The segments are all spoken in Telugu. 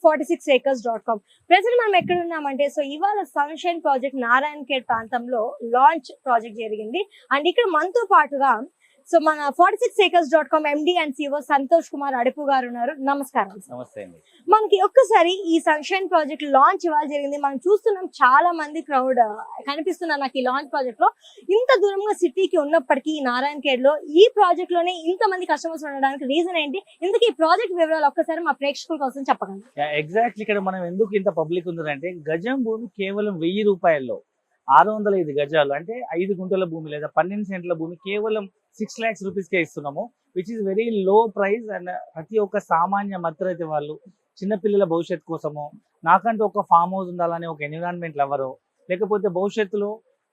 46acres.com. ప్రజెంట్ మనం ఎక్కడ ఉన్నామంటే సో ఇవాళ సన్షైన్ ప్రాజెక్ట్ నారాయణ ఖేడ్ ప్రాంతంలో లాంచ్ ప్రాజెక్ట్ జరిగింది. అండ్ ఇక్కడ మనతో పాటుగా సో మన 46acres.com MD and CEO Santosh Kumar Adupu గారు ఉన్నారు. నమస్కారం. నమస్తే అండి. మనకి ఒక్కసారి ఈ సన్షైన్ ప్రాజెక్ట్ లాంచ్ ఇవాళ జరిగింది. మనం చూస్తున్నాం చాలా మంది క్రౌడ్ కనిపిస్తున్నారు నాకు ఈ లాంచ్ ప్రాజెక్ట్ లో. ఇంత దూరంగా సిటీకి ఉన్నప్పటికీ ఈ నారాయణ ఖేడ్ లో ఈ ప్రాజెక్ట్ లోనే ఇంత మంది కస్టమర్స్ ఉండడానికి రీజన్ ఏంటి? ఇందుకు ఈ ప్రాజెక్ట్ వివరాలు ఒక్కసారి మా ప్రేక్షకుల కోసం చెప్పగలరు? ఎగ్జాక్ట్లీ ఇక్కడ మనం ఎందుకు ఇంత పబ్లిక్ ఉందంటే గజం భూమి కేవలం 1000 రూపాయల్లో 605 గజాలు అంటే 5 గుంటల భూమి లేదా 12 సెంట్ల భూమి కేవలం 6 lakhs రూపీస్కే ఇస్తున్నాము, which is very low price. And ప్రతి ఒక్క సామాన్య మధ్యతరగతి వాళ్ళు చిన్నపిల్లల భవిష్యత్తు కోసము, నాకంటూ ఒక ఫామ్ హౌస్ ఉండాలనే ఒక ఎన్విరాన్మెంట్ లవరో, లేకపోతే భవిష్యత్తులో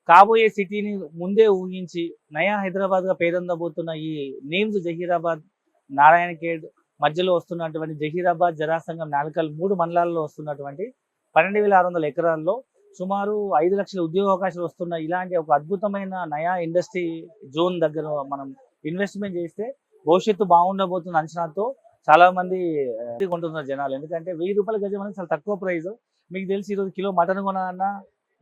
కాబోయే సిటీని ముందే ఊహించి నయా హైదరాబాద్గా పేరొందబోతున్న ఈ నేమ్స్ జహీరాబాద్, నారాయణ ఖేడ్ మధ్యలో వస్తున్నటువంటి జహీరాబాద్, జరాసంగం, నాల్కల్ 3 మండలాల్లో వస్తున్నటువంటి 12,600 ఎకరాల్లో సుమారు 5 లక్షల ఉద్యోగ అవకాశాలు వస్తున్న ఇలాంటి ఒక అద్భుతమైన నయా ఇండస్ట్రీ జోన్ దగ్గర మనం ఇన్వెస్ట్మెంట్ చేస్తే భవిష్యత్తు బాగుండబోతున్న అంచనాతో చాలా మంది కొంటున్నారు జనాలు. ఎందుకంటే 1000 రూపాయల గజం అనేది చాలా తక్కువ ప్రైస్. మీకు తెలిసి ఈరోజు కిలో మటన్ కొనాలన్నా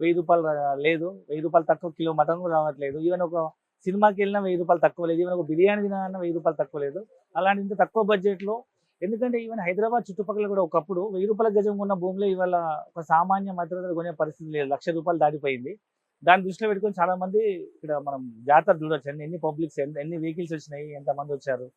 1000 రూపాయలు లేదు, 1000 రూపాయలు తక్కువ కిలో మటన్ కూడా రావట్లేదు. ఈవెన్ ఒక సినిమాకి వెళ్ళినా 1000 రూపాయలు తక్కువ లేదు, ఈవెన్ ఒక బిర్యానీ తినాలన్నా 1000 రూపాయలు తక్కువ లేదు. అలాంటి ఇంత తక్కువ బడ్జెట్లో, ఎందుకంటే ఈవెన్ హైదరాబాద్ చుట్టుపక్కల కూడా ఒకప్పుడు 1000 రూపాయల గజం ఉన్న భూమిలో ఇవాళ ఒక సామాన్య మధ్యతరగతి కొనే పరిస్థితి లేదు, 1,00,000 రూపాయలు దాటిపోయింది. దాన్ని దృష్టిలో పెట్టుకొని చాలా మంది ఇక్కడ మనం జాతర చూడొచ్చు, ఎన్ని పబ్లిక్స్, ఎన్ని వెహికల్స్ వచ్చినాయి, ఎంతమంది వచ్చారు.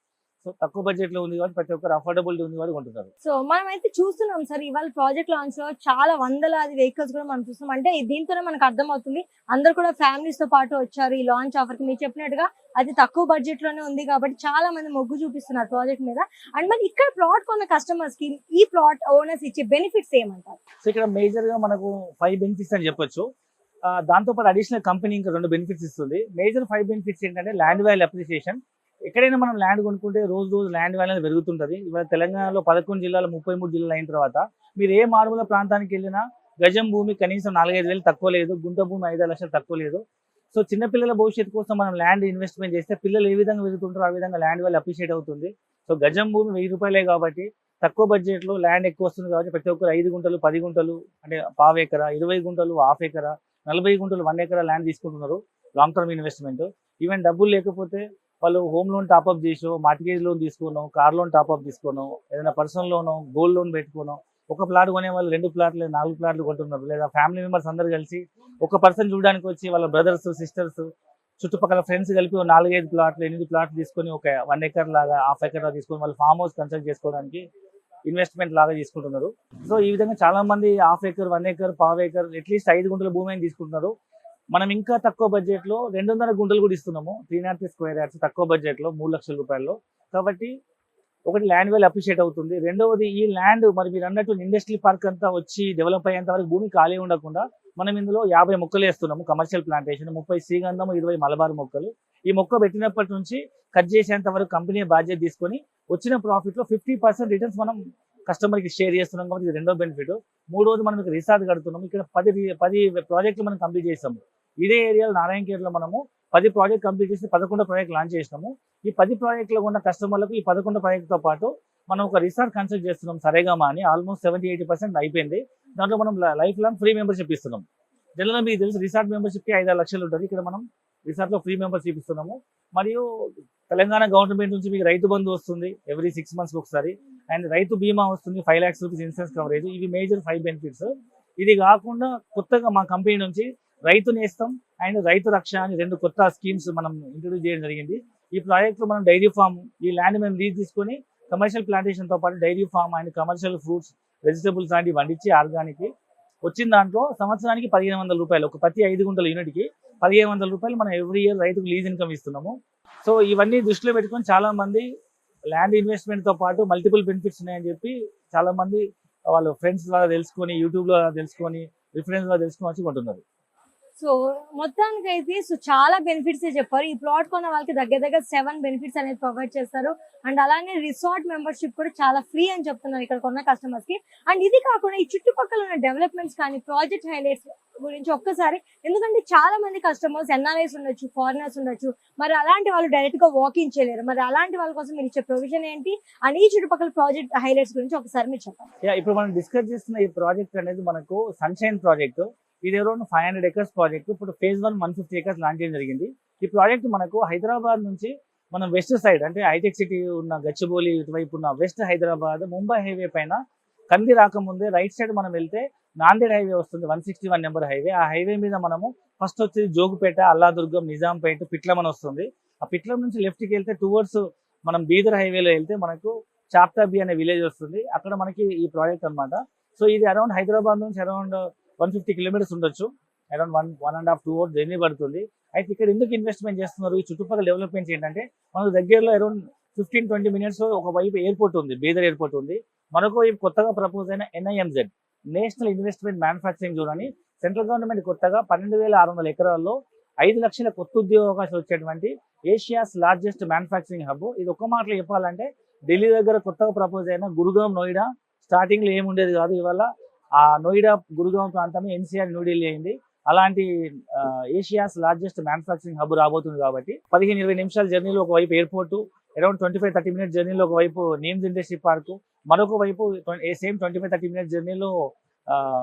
సో తక్కువ బడ్జెట్ లో ఉంది కాబట్టి ప్రతి ఒక్కరు అఫోర్డబిలిటీ ఉంది కాబట్టి కొంటున్నారు. సో మనం అయితే చూస్తున్నాం సార్ ఇవాళ ప్రాజెక్ట్ లాంచ్ లో చాలా వందలాది వెహికల్స్ కూడా మనం చూస్తున్నాం. అంటే దీంతోనే మనకు అర్థమవుతుంది అందరు కూడా ఫ్యామిలీస్ తో పాటు వచ్చారు ఈ లాంచ్ ఆఫర్ కి. మీరు చెప్పినట్టుగా అది తక్కువ బడ్జెట్ లోనే ఉంది కాబట్టి చాలా మంది మొగ్గు చూపిస్తున్నారు ప్రాజెక్ట్ మీద. అండ్ మరి ఇక్కడ ప్లాట్ కొన్న కస్టమర్స్ కి ఈ ప్లాట్ ఓనర్స్ ఇచ్చే బెనిఫిట్స్ ఏమంటారు? సో ఇక్కడ మేజర్ గా మనకు 5 బెనిఫిట్స్ అని చెప్పొచ్చు. దాంతో పాటు అడిషనల్ కంపెనీ ఇంకా 2 బెనిఫిట్స్ ఇస్తుంది. మేజర్ 5 బెనిఫిట్స్ ఏంటంటే ల్యాండ్ వాల్యూ అప్రిసియేషన్. ఎక్కడైనా మనం ల్యాండ్ కొనుక్కుంటే రోజు ల్యాండ్ వాల్యూ పెరుగుతుంటుంది. ఇవాళ తెలంగాణలో 11 జిల్లాలు 33 జిల్లాలు అయిన తర్వాత మీరు ఏ మారుమూల ప్రాంతానికి వెళ్ళినా గజం భూమి కనీసం 4-5 వేలు తక్కువ లేదు, గుంట భూమి 5 లక్షలు తక్కువ లేదు. సో చిన్నపిల్లల భవిష్యత్తు కోసం మనం ల్యాండ్ ఇన్వెస్ట్మెంట్ చేస్తే పిల్లలు ఏ విధంగా పెరుగుతుంటారో ఆ విధంగా ల్యాండ్ వాల్యూ అప్రిషియేట్ అవుతుంది. సో గజం భూమి 1000 రూపాయలే కాబట్టి తక్కువ బడ్జెట్లో ల్యాండ్ ఎక్కువ వస్తుంది కాబట్టి ప్రతి ఒక్కరు 5 గుంటలు 10 గుంటలు అంటే పావు ఎకరా, 20 గుంటలు హాఫ్ ఎకరా, 40 గుంటలు 1 ఎకరా ల్యాండ్ తీసుకుంటున్నారు లాంగ్ టర్మ్ ఇన్వెస్ట్మెంట్. ఈవెన్ డబ్బులు లేకపోతే వాళ్ళు హోమ్ లోన్ టాప్అప్ చేసో, మార్టిగేజ్ లోన్ తీసుకున్నాం, కార్ లోన్ టాప్అప్ తీసుకున్నాం, ఏదైనా పర్సనల్ లోను, గోల్డ్ లోన్ పెట్టుకున్నాం. ఒక ప్లాట్ కొనే వాళ్ళు 2 ప్లాట్లు 4 ప్లాట్లు కొంటున్నారు. లేదా ఫ్యామిలీ మెంబర్స్ అందరు కలిసి ఒక పర్సన్ చూడడానికి వచ్చి వాళ్ళ బ్రదర్స్, సిస్టర్స్, చుట్టుపక్కల ఫ్రెండ్స్ కలిపి 4-5 ప్లాట్లు 8 ప్లాట్లు తీసుకొని ఒక 1 ఎకర్ లాగా, హాఫ్ ఎకర్ తీసుకొని వాళ్ళు ఫామ్ హౌస్ కన్స్ట్రక్ట్ చేసుకోవడానికి ఇన్వెస్ట్మెంట్ లాగా తీసుకుంటున్నారు. సో ఈ విధంగా చాలా మంది హాఫ్ ఎకర్, 1 ఎకర్, పావు ఎకర్, అట్లీస్ట్ 5 గుంటల భూమి అని తీసుకుంటున్నారు. మనం ఇంకా తక్కువ బడ్జెట్ లో 200 గుంటలు కూడా ఇస్తున్నాము, 303 స్క్వేర్ యార్డ్స్ తక్కువ బడ్జెట్ లో 3 లక్షల రూపాయల్లో. కాబట్టి ఒకటి ల్యాండ్ వాల్యూ అప్రిషియేట్ అవుతుంది. రెండవది ఈ ల్యాండ్ మరి మీరు అన్నట్టు ఇండస్ట్రియల్ పార్క్ అంతా వచ్చి డెవలప్ అయ్యేంత వరకు భూమి ఖాళీ ఉండకుండా మనం ఇందులో 50 మొక్కలు వేస్తున్నాము. కమర్షియల్ ప్లాంటేషన్ 30 శ్రీగంధం, 20 మలబార్ మొక్కలు. ఈ మొక్క పెట్టినప్పటి నుంచి కట్ చేసేంత వరకు కంపెనీ బాధ్యత తీసుకొని వచ్చిన ప్రాఫిట్ లో 50% రిటర్న్స్ మనం కస్టమర్ కి షేర్ చేస్తున్నాం కాబట్టి ఇది రెండో బెనిఫిట్. మూడోది మనం ఇక్కడ రిసార్ట్ కడుతున్నాం. ఇక్కడ 10 ప్రాజెక్టులు మనం కంప్లీట్ చేస్తాము. ఇదే ఏరియాలో నారాయణ ఖేడ్లో మనము 10 ప్రాజెక్ట్ కంప్లీట్ చేసి 11 ప్రాజెక్ట్ లాంచ్ చేసినాము. ఈ 10 ప్రాజెక్టులో ఉన్న కస్టమర్లకు ఈ 11 ప్రాజెక్టుతో పాటు మనం ఒక రిసార్ట్ కన్స్ట్రక్ట్ చేస్తున్నాం, సరేగామా అని. ఆల్మోస్ట్ 70-80% అయిపోయింది. దాంట్లో మనం లైఫ్ లాంగ్ ఫ్రీ మెంబర్షిప్ ఇస్తున్నాం. జనరల్గా మీకు తెలుసు రిసార్ట్ మెంబర్షిప్కి 5-6 లక్షలు ఉంటుంది. ఇక్కడ మనం రిసార్ట్లో ఫ్రీ మెంబర్షిప్ ఇస్తున్నాము. మరియు తెలంగాణ గవర్నమెంట్ నుంచి మీకు రైతు బంధు వస్తుంది ఎవ్రీ 6 months ఒకసారి. అండ్ రైతు బీమా వస్తుంది, 5 lakhs రూపీస్ ఇన్సూరెన్స్ కవరేజ్. ఇవి మేజర్ 5 బెనిఫిట్స్. ఇది కాకుండా కొత్తగా మా కంపెనీ నుంచి రైతు నేస్తం అండ్ రైతు రక్ష అని 2 కొత్త స్కీమ్స్ మనం ఇంట్రొడ్యూస్ చేయడం జరిగింది. ఈ ప్రాజెక్ట్లో మనం డైరీ ఫామ్, ఈ ల్యాండ్ మేము లీజ్ తీసుకొని కమర్షియల్ ప్లాంటేషన్ తో పాటు dairy farm and commercial fruits, vegetables లాంటివి వండించి ఆర్గానిక్ వచ్చిన దాంట్లో సంవత్సరానికి 1,500 రూపాయలు, ఒక ప్రతి 5 గుంటల యూనిట్కి 1,500 రూపాయలు మనం ఎవ్రీ ఇయర్ రైతుకు లీజ్ ఇన్కమ్ ఇస్తున్నాము. సో ఇవన్నీ దృష్టిలో పెట్టుకొని చాలా మంది ల్యాండ్ ఇన్వెస్ట్మెంట్ తో పాటు మల్టిపుల్ బెనిఫిట్స్ ఉన్నాయని చెప్పి చాలా మంది వాళ్ళ ఫ్రెండ్స్ లాగా తెలుసుకొని, యూట్యూబ్ లో తెలుసుకొని, రిఫరెన్స్ లో తెలుసుకొని వచ్చి కొంటున్నారు. సో మొత్తానికైతే చాలా బెనిఫిట్స్ చెప్పారు. ఈ ప్లాట్ కొన్న వాళ్ళకి దగ్గర దగ్గర 7 బెనిఫిట్స్ అనేది ప్రొవైడ్ చేస్తారు. అండ్ అలానే రిసార్ట్ మెంబర్షిప్ కూడా చాలా ఫ్రీ అని చెప్తున్నారు ఇక్కడ కొన్న కస్టమర్స్ కి. అండ్ ఇది కాకుండా ఈ చుట్టుపక్కల ఉన్న డెవలప్మెంట్స్ కానీ ప్రాజెక్ట్ హైలైట్స్ గురించి ఒక్కసారి, ఎందుకంటే చాలా మంది కస్టమర్స్ ఎన్ఆర్ఐస్ ఉండొచ్చు, ఫారినర్స్ ఉండొచ్చు, మరి అలాంటి వాళ్ళు డైరెక్ట్ గా వాకింగ్ చేయలేరు. మరి అలాంటి వాళ్ళ కోసం మీరు ఇచ్చే ప్రొవిజన్ ఏంటి అండ్ ఈ చుట్టుపక్కల ప్రాజెక్ట్ హైలైట్స్ గురించి ఒకసారి మీరు చెప్పండి. ఇప్పుడు మనం డిస్కస్ చేస్తున్న ఈ ప్రాజెక్ట్ అనేది మనకు సన్షైన్ ప్రాజెక్ట్. ఇది అరౌండ్ 500 acres ప్రాజెక్ట్. ఇప్పుడు ఫేజ్ 1 150 acres లాంచ్ చేయడం జరిగింది. ఈ ప్రాజెక్ట్ మనకు హైదరాబాద్ నుంచి మనం వెస్ట్ సైడ్ అంటే హైటెక్ సిటీ ఉన్న గచ్చిబౌలి ఇటువైపు ఉన్న వెస్ట్ హైదరాబాద్ ముంబై హైవే పైన కంది రాకముందే రైట్ సైడ్ మనం వెళ్తే నాందేడ్ హైవే వస్తుంది, 161 నెంబర్ హైవే. ఆ హైవే మీద మనము ఫస్ట్ వచ్చేది జోగుపేట, అల్లాదుర్గం, నిజాంపేట, పిట్లమని వస్తుంది. ఆ పిట్లం నుంచి లెఫ్ట్కి వెళ్తే టువర్డ్స్ మనం బీదర్ హైవేలో వెళ్తే మనకు చాప్తాబి అనే విలేజ్ వస్తుంది. అక్కడ మనకి ఈ ప్రాజెక్ట్ అన్నమాట. సో ఇది అరౌండ్ హైదరాబాద్ నుంచి అరౌండ్ 150 kilometers ఉండొచ్చు. అరౌండ్ 1.5 2 hours జర్నీ పడుతుంది. అయితే ఇక్కడ ఎందుకు ఇన్వెస్ట్మెంట్ చేస్తున్నారు? ఈ చుట్టుపక్కల డెవలప్మెంట్స్ ఏంటంటే మనకు దగ్గరలో అరౌండ్ 15-20 minutes ఒక వైపు ఎయిర్పోర్ట్ ఉంది, బీదర్ ఎయిర్పోర్ట్ ఉంది. మరొక వైపు కొత్తగా ప్రపోజ్ అయిన NIMZ national investment manufacturing zone అని సెంట్రల్ గవర్నమెంట్ కొత్తగా 12,600 ఎకరాల్లో 5 లక్షల కొత్త ఉద్యోగ అవకాశాలు వచ్చేటువంటి ఏషియాస్ లార్జెస్ట్ మ్యానుఫ్యాక్చరింగ్ హబ్. ఇది ఒక్క మాటలో చెప్పాలంటే ఢిల్లీ దగ్గర కొత్తగా ప్రపోజ్ అయిన గురుగాం, నోయిడా స్టార్టింగ్ లో ఏముండేది కాదు. ఇవాళ ఆ నోయిడా, గురుగాం ప్రాంతమే NCR న్యూఢిల్లీ అయింది. అలాంటి ఏషియాస్ లార్జెస్ట్ మ్యానుఫ్యాక్చరింగ్ హబ్ రాబోతుంది. కాబట్టి 15-20 నిమిషాల జర్నీలో ఒకవైపు ఎయిర్పోర్టు, అరౌండ్ 25-30 minutes జర్నీలో ఒకవైపు నీమ్స్ ఇండస్ట్రీ పార్కు, మరొక వైపు సేమ్ 25-30 minutes జర్నీలో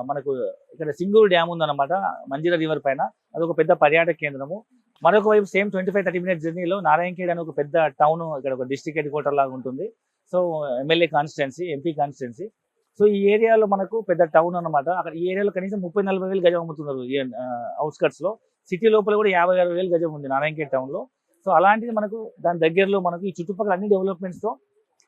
మనకు ఇక్కడ సింగూరు డ్యామ్ ఉందన్నమాట మంజీరా రివర్ పైన. అదొక పెద్ద పర్యాటక కేంద్రము. మరొక వైపు సేమ్ 25-30 minutes జర్నీలో నారాయణఖేడ్ అనే ఒక పెద్ద టౌన్, ఇక్కడ ఒక డిస్ట్రిక్ట్ హెడ్ క్వార్టర్ లాగా ఉంటుంది. So MLA constituency, MP constituency. So ఈ ఏరియాలో మనకు పెద్ద టౌన్ అన్నమాట. అక్కడ ఈ ఏరియాలో కనీసం 30-40 వేలు గజం అమ్ముతున్నారు. అవుట్స్కట్స్ లో, సిటీ లోపల కూడా 50-60 వేలు గజం ఉంది నారాయణఖేడ్ టౌన్ లో. సో అలాంటిది మనకు దాని దగ్గరలో మనకు ఈ చుట్టుపక్కల అన్ని డెవలప్మెంట్స్ తో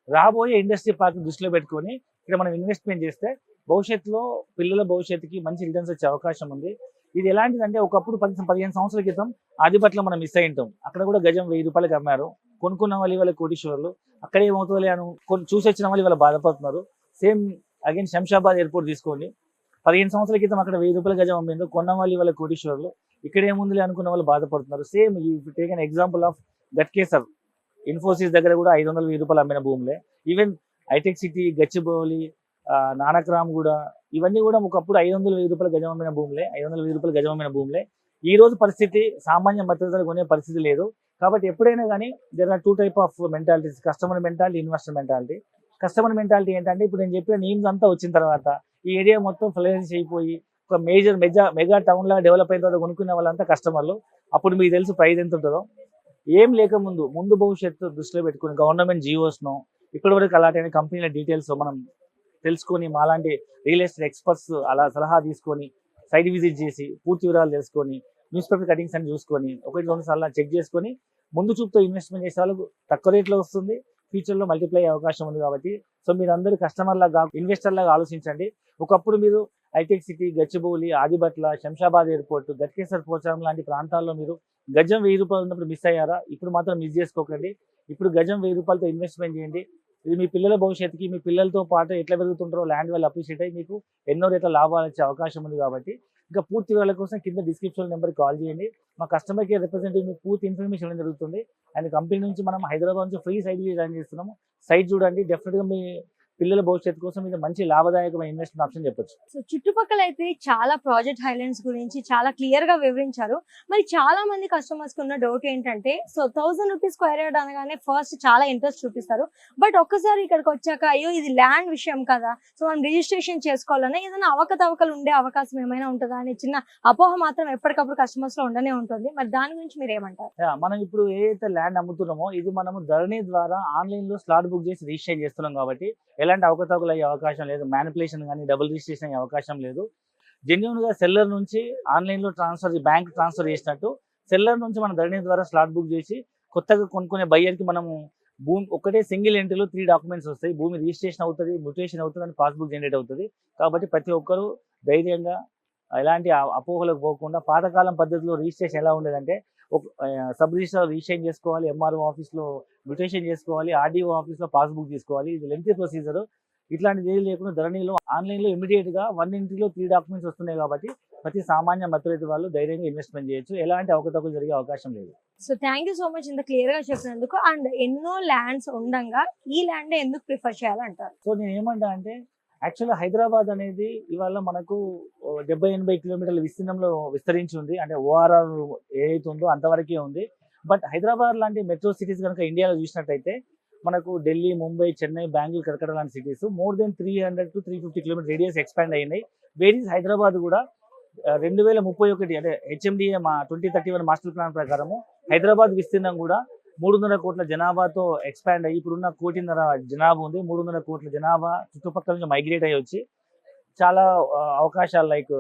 రాబోయే ఇండస్ట్రీ పార్క్ దృష్టిలో పెట్టుకొని ఇక్కడ మనం ఇన్వెస్ట్మెంట్ చేస్తే భవిష్యత్తులో పిల్లల భవిష్యత్తుకి మంచి రిటర్న్స్ వచ్చే అవకాశం ఉంది. ఇది ఎలాంటిదంటే ఒకప్పుడు 15 సంవత్సరాల క్రితం ఆదిపట్లో మనం మిస్ అయి ఉంటాం. అక్కడ కూడా గజం 1000 రూపాయలకి అమ్మారు. కొనుక్కున్న వాళ్ళు ఇవాళ కోటీశ్వర్లు. అక్కడ ఏమవుతుంది అని చూసి వచ్చిన వాళ్ళు ఇవాళ బాధపడుతున్నారు. సేమ్ అగైన్ శంషాబాద్ ఎయిర్పోర్ట్ తీసుకోండి. 15 సంవత్సరాల క్రితం అక్కడ 1000 రూపాయల గజం అమ్మిందో, కొన్న వాళ్ళు ఇవాళ కోటీశ్వర్లు. ఇక్కడ ఏముందిలే అనుకున్న వాళ్ళు బాధపడుతున్నారు. సేమ్ ఈ take an example of Ghatkesar, Infosys దగ్గర కూడా 500-1000 రూపాయలు అమ్మిన భూములే. ఈవెన్ హైటెక్ సిటీ, గచ్చిబౌలి, నానక్రామ్ కూడా, ఇవన్నీ కూడా ఒకప్పుడు 500-1000 రూపాయల గజం అమ్మిన భూములే, 500-1000 రూపాయల గజం అమ్మిన భూములే. ఈ రోజు పరిస్థితి సామాన్య మధ్యతరగతి కొనే పరిస్థితి లేదు. కాబట్టి ఎప్పుడైనా కానీ there are 2 types of mentalities, customer mentality, investor mentality. Customer mentality ఏంటంటే ఇప్పుడు నేను చెప్పిన నీమ్స్ అంతా వచ్చిన తర్వాత ఈ ఏరియా మొత్తం ఫ్లరిష్ అయిపోయి ఒక మెగా టౌన్ లాగా డెవలప్ అయిన తర్వాత కొనుక్కునే వాళ్ళంతా కస్టమర్లు. అప్పుడు మీకు తెలుసు ప్రైస్ ఎంత ఉంటుందో. ఏం ముందు భవిష్యత్తు దృష్టిలో పెట్టుకుని గవర్నమెంట్ జియోస్ను ఇప్పటివరకు అలాంటి కంపెనీల డీటెయిల్స్ మనం తెలుసుకొని, మాలాంటి రియల్ ఎస్టేట్ ఎక్స్పర్ట్స్ అలా సలహా తీసుకొని సైట్ విజిట్ చేసి పూర్తి వివరాలు తెలుసుకొని న్యూస్ పేపర్ కటింగ్స్ అని చూసుకొని 1-2 సార్లు చెక్ చేసుకొని ముందు చూపుతో ఇన్వెస్ట్మెంట్ చేసే వాళ్ళకు తక్కువ రేట్లో వస్తుంది, ఫ్యూచర్లో మల్టిప్లై అయ్యే అవకాశం ఉంది. కాబట్టి సో మీరు అందరూ కస్టమర్ లాగా, ఇన్వెస్టర్ లాగా ఆలోచించండి. ఒకప్పుడు మీరు హైటెక్ సిటీ, గచ్చిబౌలి, ఆదిబట్ల, శంషాబాద్ ఎయిర్పోర్ట్, గట్కేసర్, పోచారం లాంటి ప్రాంతాల్లో మీరు గజం 1000 రూపాయలు ఉన్నప్పుడు మిస్ అయ్యారా? ఇప్పుడు మాత్రం మిస్ చేసుకోకండి. ఇప్పుడు గజం 1000 రూపాయలతో ఇన్వెస్ట్మెంట్ చేయండి. ఇది మీ పిల్లల భవిష్యత్తుకి, మీ పిల్లలతో పాటు ఎట్లా పెరుగుతుంటారో ల్యాండ్ వాళ్ళు అప్రిషియేట్ అయ్యి మీకు ఎన్నో రేట్ల లాభాలు వచ్చే అవకాశం ఉంది. కాబట్టి ఇంకా పూర్తి వివరాల కోసం కింద డిస్క్రిప్షన్ నెంబర్కి కాల్ చేయండి. మా కస్టమర్ కేర్ రిప్రజెంటేటివ్ మీకు పూర్తి ఇన్ఫర్మేషన్ ఇవ్వడం జరుగుతుంది. అండ్ కంపెనీ నుంచి మనం హైదరాబాద్ నుంచి ఫ్రీ సైట్ డిజైన్ చేస్తున్నాము. సైట్ చూడండి. డెఫినెట్గా మీ పిల్లల భవిష్యత్తు కోసం ఇది మంచి లాభదాయకమైన ఇన్వెస్ట్మెంట్ ఆప్షన్ చెప్పొచ్చు. సో చుట్టుపక్కల అయితే చాలా ప్రాజెక్ట్ హైలైట్స్ గురించి చాలా క్లియర్ గా వివరించారు. మరి చాలా మంది కస్టమర్స్ కి ఉన్న డౌట్ ఏంటంటే, సో 1000 రూపీస్ స్క్వేర్ యార్డ్ అనగానే ఫస్ట్ చాలా ఇంట్రెస్ట్ చూపిస్తారు. బట్ ఒక్కసారి ఇక్కడికి వచ్చాక అయ్యో ఇది ల్యాండ్ విషయం కదా, సో మనం రిజిస్ట్రేషన్ చేసుకోవాలన్నా ఏదైనా అవకతవకలు ఉండే అవకాశం ఏమైనా ఉంటుందా అనే చిన్న అపోహ మాత్రం ఎప్పటికప్పుడు కస్టమర్స్ లో ఉండనే ఉంటుంది. మరి దాని గురించి మీరు ఏమంటారు? మనం ఇప్పుడు ఏదైతే ల్యాండ్ అమ్ముతున్నామో ఇది మనము ధరణి ద్వారా ఆన్లైన్ లో స్లాట్ బుక్ చేసి రిజిస్టర్ చేస్తున్నాం. కాబట్టి ఎలాంటి అవకతవకలు అయ్యే అవకాశం లేదు, మ్యానిపులేషన్ కానీ డబుల్ రిజిస్ట్రేషన్ అయ్యే అవకాశం లేదు. జెన్యున్ గా సెల్లర్ నుంచి ఆన్లైన్ లో బ్యాంక్ ట్రాన్స్ఫర్ చేసినట్టు సెల్లర్ నుంచి మన ధరణి ద్వారా స్లాట్ బుక్ చేసి కొత్తగా కొనుక్కునే బయ్యర్ కి మనము భూమి ఒకటే సింగిల్ ఎంట్రీలో 3 డాక్యుమెంట్స్ వస్తాయి. భూమి రిజిస్ట్రేషన్ అవుతుంది, మ్యూటేషన్ అవుతుంది, అని పాస్బుక్ జనరేట్ అవుతుంది. కాబట్టి ప్రతి ఒక్కరూ ధైర్యంగా ఎలాంటి అపోహలకు పోకుండా పాతకాలం పద్ధతిలో రిజిస్ట్రేషన్ ఎలా ఉండేదంటే సబ్ రిజిస్టర్ రిజిస్ట్రేషన్ చేసుకోవాలి, ఎంఆర్ఓ ఆఫీస్లో మ్యూటేషన్ చేసుకోవాలి, ఆర్డీఓ ఆఫీస్లో పాస్బుక్ తీసుకోవాలి. ఇది లెంతీ ప్రొసీజర్. ఇట్లాంటిది ఏది లేకుండా ధరణిలో ఆన్లైన్లో ఇమీడియట్గా 1 ఎంట్రీలో 3 డాక్యుమెంట్స్ వస్తున్నాయి. కాబట్టి ప్రతి సామాన్య మధ్యతరగతి వాళ్ళు ధైర్యంగా ఇన్వెస్ట్మెంట్ చేయొచ్చు. ఎలాంటి అవకతవకలు జరిగే అవకాశం లేదు. So thank you so much ఇంత క్లియర్ గా చెప్పినందుకు. అండ్ ఎన్నో ల్యాండ్స్ ఉండంగా ఈ ల్యాండ్ ఎందుకు ప్రిఫర్ చేయాలంటారు? సో నేను ఏమంటా అంటే యాక్చువల్గా హైదరాబాద్ అనేది ఇవాళ మనకు 70-80 కిలోమీటర్ల విస్తీర్ణంలో విస్తరించి ఉంది. అంటే ఓఆర్ఆర్ ఏదైతే ఉందో అంతవరకే ఉంది. బట్ హైదరాబాద్ లాంటి మెట్రో సిటీస్ కనుక ఇండియాలో చూసినట్టయితే మనకు ఢిల్లీ, ముంబై, చెన్నై, బెంగళూరు, కలకత్తా లాంటి cities more than 300 to 350 kilometre radius expand అయినాయి. వేరీస్ హైదరాబాద్ కూడా 2031 అంటే హెచ్ఎండిఏ 2031 మాస్టర్ ప్లాన్ ప్రకారము హైదరాబాద్ విస్తీర్ణం కూడా 300 కోట్ల జనాభాతో ఎక్స్పాండ్ అయ్యి ఇప్పుడున్న 1.5 కోటి జనాభా ఉంది. 300 కోట్ల జనాభా చుట్టుపక్కల నుంచి మైగ్రేట్ అయ్యి వచ్చి చాలా అవకాశాలు like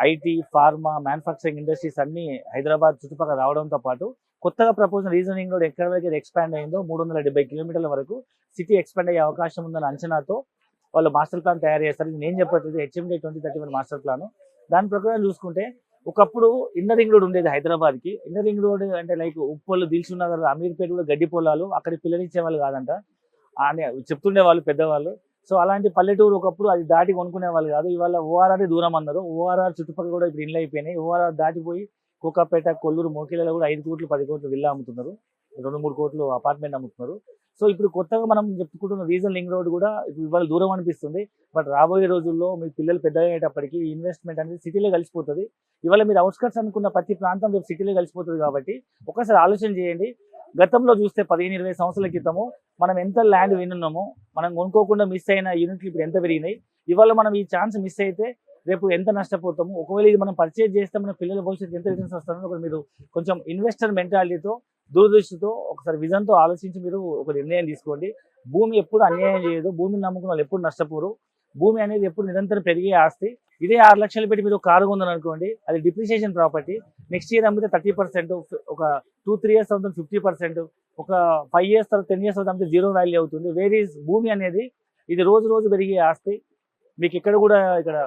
IT, pharma, manufacturing industries అన్ని హైదరాబాద్ చుట్టుపక్కల రావడంతో పాటు కొత్తగా ప్రపోజల్ రీజనింగ్ రోడ్ ఎక్కడ వరకు ఎక్స్పాండ్ అయిందో 370 కిలోమీటర్ల వరకు సిటీ ఎక్స్పాండ్ అయ్యే అవకాశం ఉందన్న అంచనాతో వాళ్ళు మాస్టర్ ప్లాన్ తయారు చేస్తారు. ఇది నేను చెప్పట్లేదు, హెచ్ఎండి 2031 మాస్టర్ ప్లాన్. దాని ప్రకారం చూసుకుంటే ఒకప్పుడు ఇన్నర్ రింగ్ రోడ్ ఉండేది హైదరాబాద్కి. ఇన్నర్ రింగ్ రోడ్ అంటే లైక్ ఉప్పల్, దిల్సుఖ్ నగర్, అమీర్పేట కూడా గడ్డి పొలాలు, అక్కడ పిల్లనిచ్చేవాళ్ళు కాదంట అని చెప్తుండే వాళ్ళు పెద్దవాళ్ళు. సో అలాంటి పల్లెటూరు ఒకప్పుడు అది దాటి కొనుక్కునే వాళ్ళు కాదు. ఇవాళ ఓఆర్ఆర్ దూరం అన్నారు. ఓఆర్ఆర్ చుట్టుపక్కల కూడా ఇప్పుడు ఇండ్లు అయిపోయినాయి. ఓఆర్ఆర్ దాటిపోయి కోకాపేట, కొల్లూరు, మోకిలలో కూడా 5 కోట్లు 10 కోట్లు విల్లా అమ్ముతున్నారు, 2-3 కోట్లు అపార్ట్మెంట్ అమ్ముతున్నారు. సో ఇప్పుడు కొత్తగా మనం చెప్పుకుంటున్న రీజన్ లింక్ రోడ్ కూడా ఇప్పుడు ఇవాళ దూరం అనిపిస్తుంది. బట్ రాబోయే రోజుల్లో మీ పిల్లలు పెద్ద అయ్యేటప్పటికి ఇన్వెస్ట్మెంట్ అనేది సిటీలో కలిసిపోతుంది. ఇవాళ మీరు అవుట్స్కట్స్ అనుకున్న ప్రతి ప్రాంతం రేపు సిటీలో కలిసిపోతుంది. కాబట్టి ఒకసారి ఆలోచన చేయండి. గతంలో చూస్తే 15-20 సంవత్సరాల క్రితము మనం ఎంత ల్యాండ్ వినున్నామో, మనం కొనుక్కోకుండా మిస్ అయిన యూనిట్లు ఇప్పుడు ఎంత పెరిగినాయి. ఇవాళ మనం ఈ ఛాన్స్ మిస్ అయితే రేపు ఎంత నష్టపోతాము. ఒకవేళ ఇది మనం పర్చేజ్ చేస్తే మన పిల్లల భవిష్యత్తు ఎంత రిటర్న్స్ వస్తారో ఒక మీరు కొంచెం ఇన్వెస్టర్ మెంటాలిటీతో, దూరదృష్టితో, ఒకసారి విజన్తో ఆలోచించి మీరు ఒక నిర్ణయం తీసుకోండి. భూమి ఎప్పుడు అన్యాయం చేయదు. భూమిని నమ్ముకున్న వాళ్ళు ఎప్పుడు నష్టపోరు. భూమి అనేది ఎప్పుడు నిరంతరం పెరిగే ఆస్తి. ఇదే 6 లక్షలు పెట్టి మీరు కారు కొందని అనుకోండి, అది డిప్రిసియేషన్ ప్రాపర్టీ. నెక్స్ట్ ఇయర్ అమ్మితే 30%, ఒక 2-3 years అవుతుంది 50%, ఒక 5 years తర్వాత 10 years అవుతుంది 0 వాల్యూ అవుతుంది. వేరీస్ భూమి అనేది ఇది రోజు రోజు పెరిగే ఆస్తి. మీకు ఇక్కడ కూడా ఇక్కడ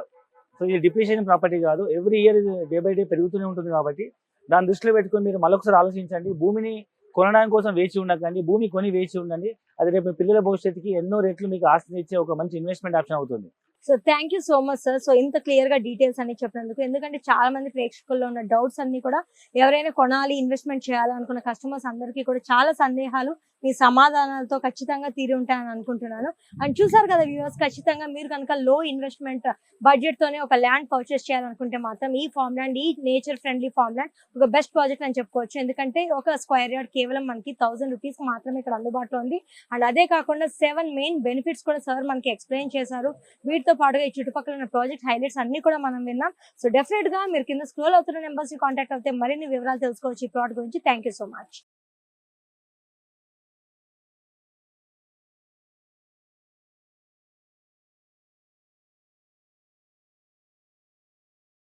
సో ఇది డిప్రిసియేషన్ ప్రాపర్టీ కాదు. ఎవ్రీ ఇయర్ ఇది డే బై డే పెరుగుతూనే ఉంటుంది. కాబట్టి దాన్ని దృష్టిలో పెట్టుకొని మీరు మరొకసారి ఆలోచించండి. భూమిని కొనడానికి కోసం వేచి ఉండకండి, భూమి కొని వేచి ఉండండి. అది రేపు పిల్లల భవిష్యత్తుకి ఎన్నో రెట్లు మీకు ఆస్తిని ఇచ్చే ఒక మంచి ఇన్వెస్ట్మెంట్ ఆప్షన్ అవుతుంది. So thank you so much sir. So ఇంత క్లియర్ గా డీటెయిల్స్ అన్ని చెప్పినందుకు. ఎందుకంటే చాలా మంది ప్రేక్షకుల్లో ఉన్న డౌట్స్ అన్ని కూడా ఎవరైనా కొనాలి, ఇన్వెస్ట్మెంట్ చేయాలనుకున్న కస్టమర్స్ అందరికీ కూడా చాలా సందేహాలు మీ సమాధానాలతో ఖచ్చితంగా తీరి ఉంటాయని అనుకుంటున్నాను. అండ్ చూసారు కదా వ్యూవర్స్, ఖచ్చితంగా మీరు కనుక లో ఇన్వెస్ట్మెంట్ బడ్జెట్ తోనే ఒక ల్యాండ్ పర్చేస్ చేయాలనుకుంటే మాత్రం ఈ ఫార్మ్ ల్యాండ్, ఈ నేచర్ ఫ్రెండ్లీ ఫార్మ్ ల్యాండ్ ఒక బెస్ట్ ప్రాజెక్ట్ అని చెప్పుకోవచ్చు. ఎందుకంటే ఒక స్క్వేర్ యార్డ్ కేవలం మనకి 1000 రూపీస్ మాత్రమే ఇక్కడ అందుబాటులో ఉంది. అండ్ అదే కాకుండా 7 మెయిన్ బెనిఫిట్స్ కూడా సార్ మనకి ఎక్స్ప్లెయిన్ చేశారు. వీటితో పాటుగా ఈ చుట్టుపక్కల ఉన్న ప్రాజెక్ట్ హైలైట్స్ అన్ని కూడా మనం విన్నాం. సో డెఫినెట్ గా మీరు కింద స్క్రోల్ అవుతున్న నెంబర్స్ ని కాంటాక్ట్ అవుతే మరిన్ని వివరాలు తెలుసుకోవచ్చు ఈ ప్లాట్ గురించి. Thank you so much.